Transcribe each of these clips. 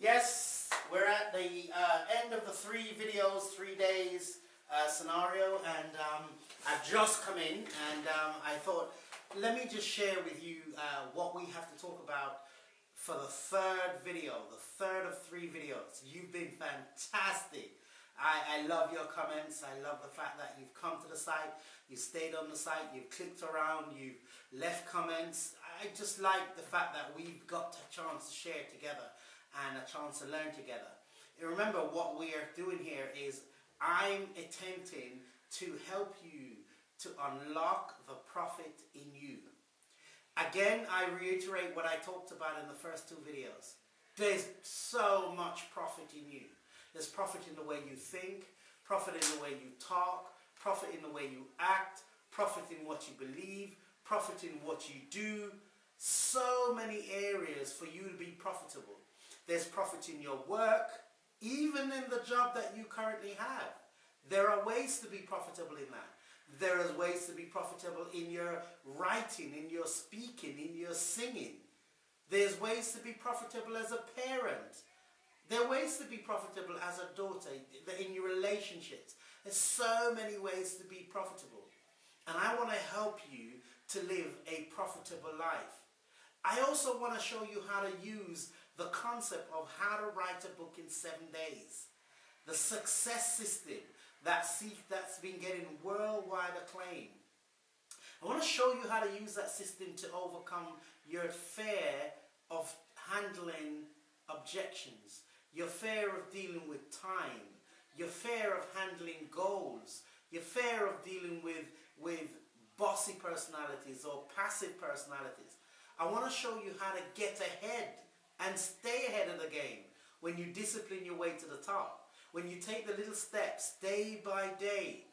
Yes, we're at the end of the 3 videos, 3 days scenario, and I've just come in, and I thought, let me just share with you what we have to talk about for the 3rd video, the 3rd of 3 videos. You've been fantastic. I love your comments. I love the fact that you've come to the site, you've stayed on the site, you've clicked around, you've left comments. I just like the fact that we've got a chance to share together and a chance to learn together. And remember, what we are doing here is I'm attempting to help you to unlock the profit in you. Again, I reiterate what I talked about in the first 2 videos. There's so much profit in you. There's profit in the way you think, profit in the way you talk, profit in the way you act, profit in what you believe, profit in what you do. So many areas for you to be profitable. There's profit in your work, even in the job that you currently have. There are ways to be profitable in that. There are ways to be profitable in your writing, in your speaking, in your singing. There's ways to be profitable as a parent. There are ways to be profitable as a daughter, in your relationships. There's so many ways to be profitable. And I want to help you to live a profitable life. I also want to show you how to use the concept of how to write a book in 7 days. The success system that's been getting worldwide acclaim. I want to show you how to use that system to overcome your fear of handling objections, your fear of dealing with time, your fear of handling goals, your fear of dealing with bossy personalities or passive personalities. I want to show you how to get ahead and stay ahead of the game when you discipline your way to the top. When you take the little steps day by day,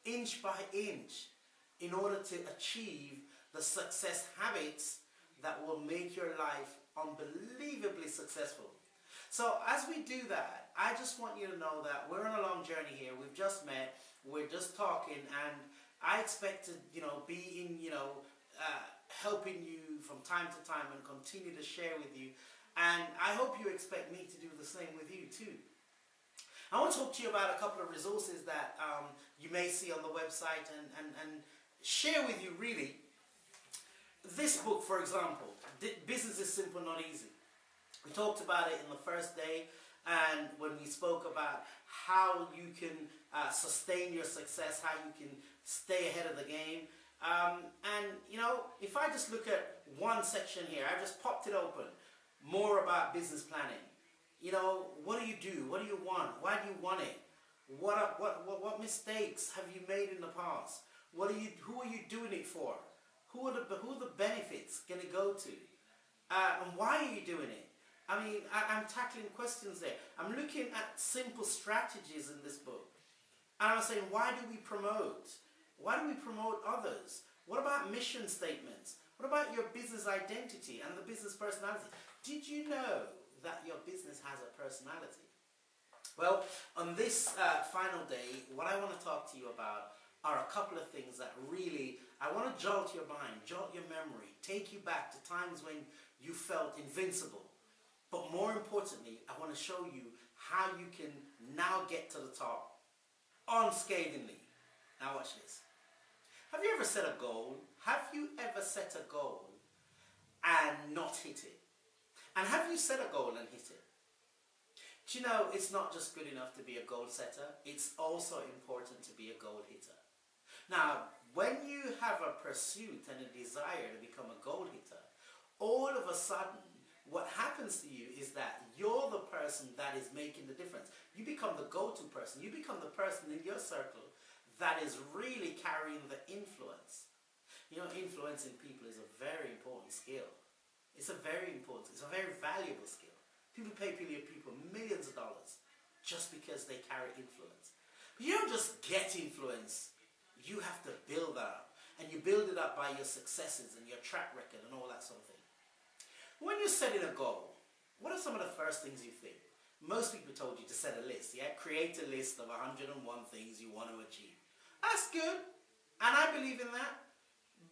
inch by inch, in order to achieve the success habits that will make your life unbelievably successful. So as we do that, I just want you to know that we're on a long journey here. We've just met, we're just talking, and I expect to, be in, helping you from time to time and continue to share with you. And I hope you expect me to do the same with you too. I want to talk to you about a couple of resources that you may see on the website and share with you really. This book, for example, Business is Simple, Not Easy. We talked about it in the first day, and when we spoke about how you can sustain your success, how you can stay ahead of the game. If I just look at one section here, I just popped it open, more about business planning. What do you do? What do you want? Why do you want it? What mistakes have you made in the past? Who are you doing it for? Who are the benefits going to go to? And why are you doing it? I'm tackling questions there. I'm looking at simple strategies in this book. And I'm saying, why do we promote? Why do we promote others? What about mission statements? What about your business identity and the business personality? Did you know that your business has a personality? Well, on this final day, what I want to talk to you about are a couple of things that really, I want to jolt your mind, jolt your memory, take you back to times when you felt invincible. But more importantly, I want to show you how you can now get to the top unscathingly. Now watch this. Have you ever set a goal? Have you ever set a goal and not hit it? And have you set a goal and hit it? Do you know, it's not just good enough to be a goal setter, it's also important to be a goal hitter. Now, when you have a pursuit and a desire to become a goal hitter, all of a sudden, what happens to you is that you're the person that is making the difference. You become the go-to person. You become the person in your circle that is really carrying the influence. Influencing people is a very important skill. It's a very valuable skill. People pay people millions of dollars just because they carry influence. But you don't just get influence. You have to build that up. And you build it up by your successes and your track record and all that sort of thing. When you're setting a goal, what are some of the first things you think? Most people told you to set a list, yeah? Create a list of 101 things you want to achieve. That's good, and I believe in that,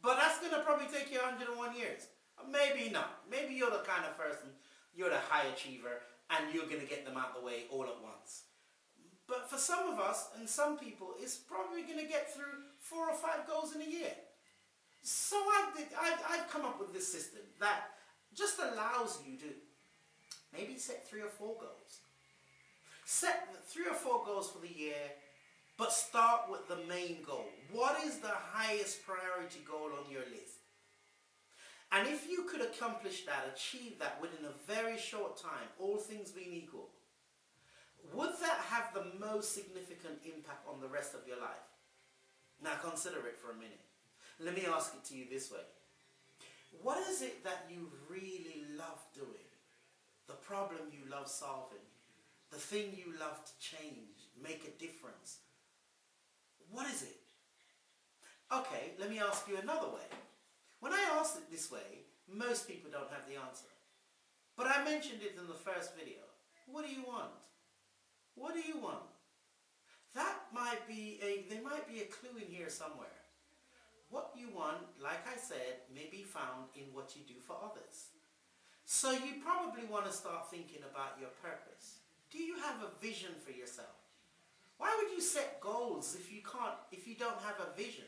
but that's going to probably take you 101 years. Maybe not. Maybe you're the kind of person, you're the high achiever, and you're going to get them out of the way all at once. But for some of us and some people, it's probably going to get through 4 or 5 goals in a year. So I've come up with this system that just allows you to maybe set 3 or 4 goals. Set 3 or 4 goals for the year, but start with the main goal. What is the highest priority goal on your list? And if you could accomplish that, achieve that within a very short time, all things being equal, would that have the most significant impact on the rest of your life? Now consider it for a minute. Let me ask it to you this way. What is it that you really love doing? The problem you love solving? The thing you love to change, make a difference? What is it? Okay, let me ask you another way. When I ask it this way, most people don't have the answer. But I mentioned it in the first video. What do you want? What do you want? There might be a clue in here somewhere. What you want, like I said, may be found in what you do for others. So you probably want to start thinking about your purpose. Do you have a vision for yourself? Why would you set goals if you don't have a vision?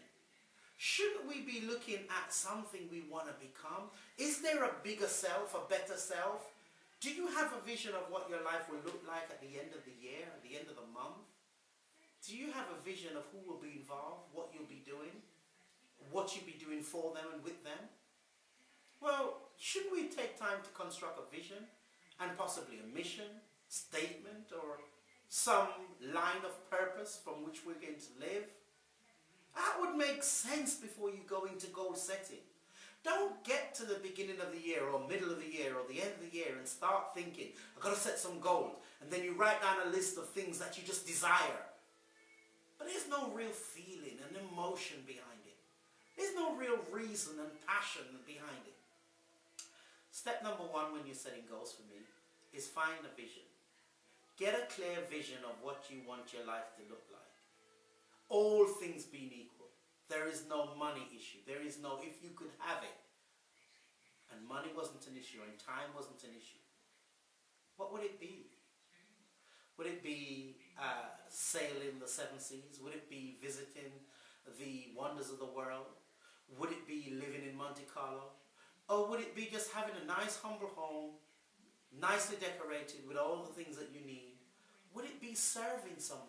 Shouldn't we be looking at something we want to become? Is there a bigger self, a better self? Do you have a vision of what your life will look like at the end of the year, at the end of the month? Do you have a vision of who will be involved, what you'll be doing, what you'll be doing for them and with them? Well, shouldn't we take time to construct a vision and possibly a mission, statement, or some line of purpose from which we're going to live? That would make sense before you go into goal setting. Don't get to the beginning of the year or middle of the year or the end of the year and start thinking, I've got to set some goals. And then you write down a list of things that you just desire. But there's no real feeling and emotion behind it. There's no real reason and passion behind it. Step number 1 when you're setting goals for me is find a vision. Get a clear vision of what you want your life to look like. All things being equal. There is no money issue. There is no if you could have it. And money wasn't an issue and time wasn't an issue. What would it be? Would it be sailing the 7 seas? Would it be visiting the wonders of the world? Would it be living in Monte Carlo? Or would it be just having a nice humble home, nicely decorated with all the things that you need? Would it be serving someone?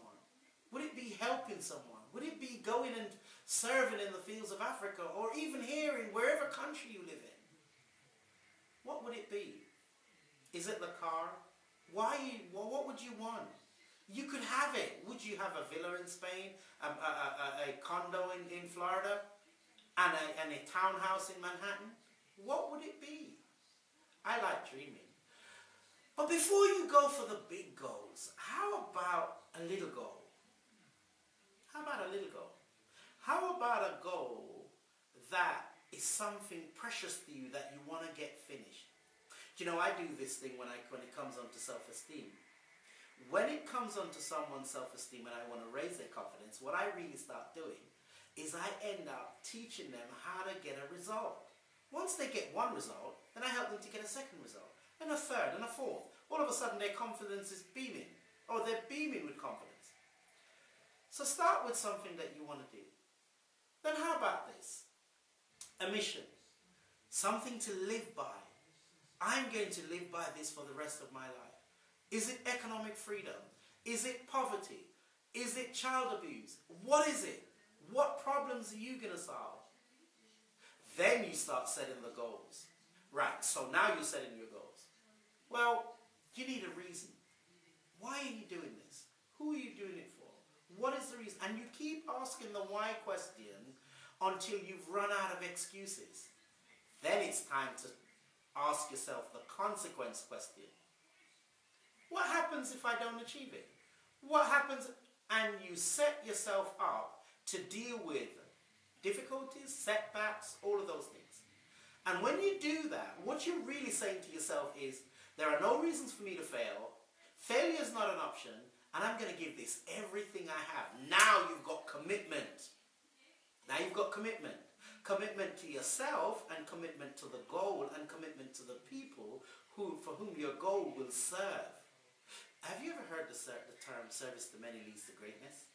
Would it be helping someone? Would it be going and serving in the fields of Africa or even here in wherever country you live in? What would it be? Is it the car? Why? Well, what would you want? You could have it. Would you have a villa in Spain, a condo in Florida, and a townhouse in Manhattan? What would it be? I like dreaming. But before you go for the big goals, how about a little goal? How about a little goal? How about a goal that is something precious to you that you want to get finished? Do you know, I do this thing when it comes onto self-esteem. When it comes onto someone's self-esteem and I want to raise their confidence, what I really start doing is I end up teaching them how to get a result. Once they get one result, then I help them to get a second result, and a third, and a fourth. All of a sudden their confidence is beaming, or they're beaming with confidence. So start with something that you want to do. Then how about this? A mission. Something to live by. I'm going to live by this for the rest of my life. Is it economic freedom? Is it poverty? Is it child abuse? What is it? What problems are you going to solve? Then you start setting the goals. Right, so now you're setting your goals. Well, you need a reason. Why are you doing this? Who are you doing it for? What is the reason? And you keep asking the why question until you've run out of excuses. Then it's time to ask yourself the consequence question. What happens if I don't achieve it? What happens? And you set yourself up to deal with difficulties, setbacks, all of those things. And when you do that, what you're really saying to yourself is, there are no reasons for me to fail. Failure is not an option. And I'm going to give this everything I have. Now you've got commitment. Now you've got commitment. Commitment to yourself and commitment to the goal and commitment to the people for whom your goal will serve. Have you ever heard the term service to many leads to greatness?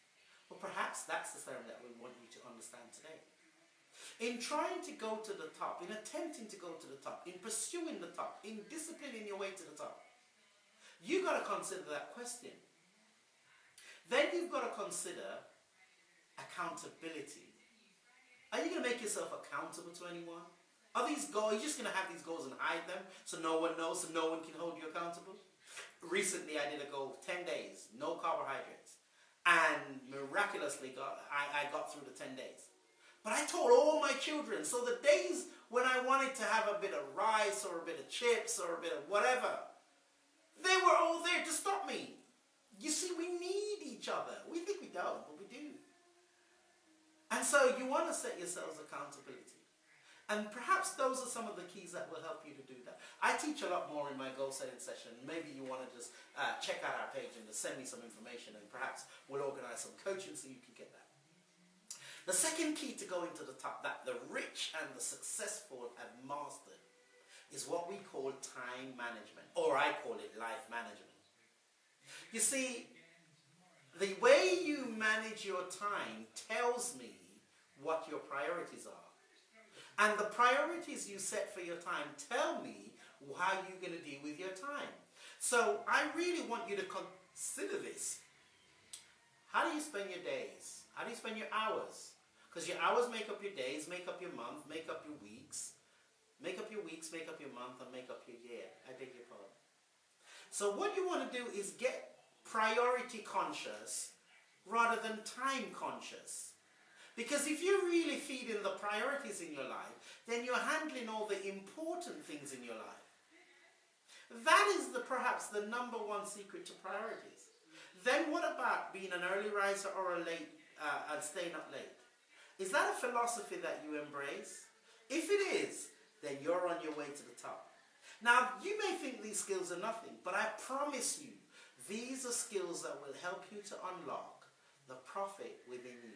Well, perhaps that's the term that we want you to understand today. In trying to go to the top, in attempting to go to the top, in pursuing the top, in disciplining your way to the top, you've got to consider that question. Then you've got to consider accountability. Are you going to make yourself accountable to anyone? Are these goals, you're just going to have these goals and hide them so no one knows, so no one can hold you accountable? Recently I did a goal of 10 days, no carbohydrates. And miraculously I got through the 10 days. But I told all my children, so the days when I wanted to have a bit of rice or a bit of chips or a bit of whatever, they were all there to stop me. You see, we need each other. We think we don't, but we do. And so you want to set yourselves accountability. And perhaps those are some of the keys that will help you to do that. I teach a lot more in my goal setting session. Maybe you want to just check out our page and just send me some information, and perhaps we'll organize some coaching so you can get that. The second key to going to the top that the rich and the successful have mastered is what we call time management, or I call it life management. You see, the way you manage your time tells me what your priorities are. And the priorities you set for your time tell me how you're going to deal with your time. So I really want you to consider this. How do you spend your days? How do you spend your hours? Because your hours make up your days, make up your month, make up your weeks. Make up your weeks, make up your month, and make up your year. I beg your pardon. So what you want to do is get priority conscious rather than time conscious. Because if you're really feeding the priorities in your life, then you're handling all the important things in your life. That is perhaps the number one secret to priorities. Then what about being an early riser or a late and staying up late? Is that a philosophy that you embrace? If it is, then you're on your way to the top. Now, you may think these skills are nothing, but I promise you, these are skills that will help you to unlock the profit within you.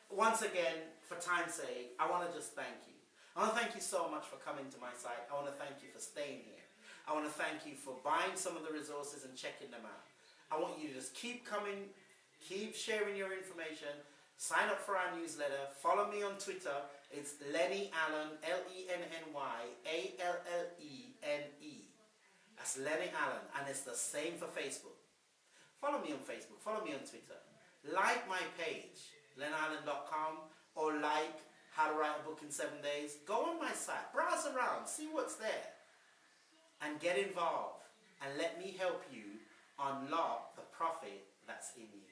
Once again, for time's sake, I want to just thank you. I want to thank you so much for coming to my site. I want to thank you for staying here. I want to thank you for buying some of the resources and checking them out. I want you to just keep coming, keep sharing your information, sign up for our newsletter, follow me on Twitter. It's Lenny Allen, Lennyalene. That's Lenny Allen, and it's the same for Facebook. Follow me on Facebook, follow me on Twitter. Like my page, lenallen.com, or like How to Write a Book in 7 Days. Go on my site, browse around, see what's there, and get involved, and let me help you unlock the profit that's in you.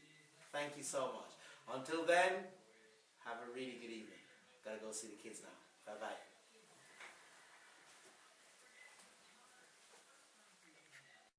Thank you so much. Until then, have a really good evening. Gotta go see the kids now. Bye-bye.